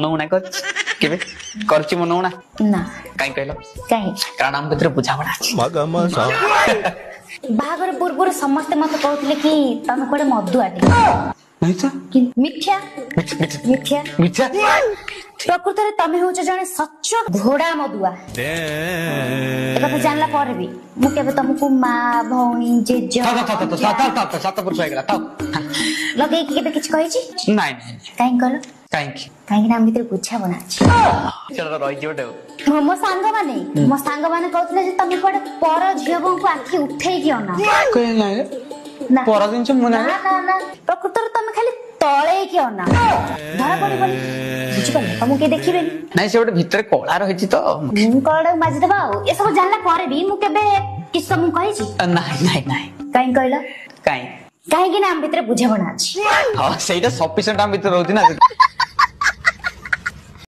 मनौना केबे करछि मनौना ना काई कहलो काई कारण हम भीतर बुझावड़ा अछि बाहागर पूर्व समस्त मत कहथिले कि तमे कोडे मधु आटी नहीं तो मिथ्या मिथ्या मिठा प्रकृत रे तमे होछ जने सच्च घोड़ा मधुआ ए कथा जानला पर भी मु केबे तुमको मां भौणी जेज सात पुरुष हो गला था लगे कि केबे किछ कहि छी नहीं नहीं काई कहलो काई काई नाम भीतर बुझा बना छी चलो रही जोटे मो सांग माने कहथिले जे तमे कोडे पर झियबो को आखी उठै कि अना कहे नहीं ना पर दिन से मुना ना ना ना प्रकृत रे तमे खाली तळे कि अना धरा पड़ी पड़ी बुझि पले तुमको के देखिबे नहीं से गोटे भीतर कला रही तो कड़े माजी देबा ए सब जानला पर भी मु केबे किछ सब कहि छी नहीं नहीं नहीं काई कहला काई काहे कि नाम भीतर बुझे बना छी हां सेटा सफिशिएंट हम भीतर रहउती ना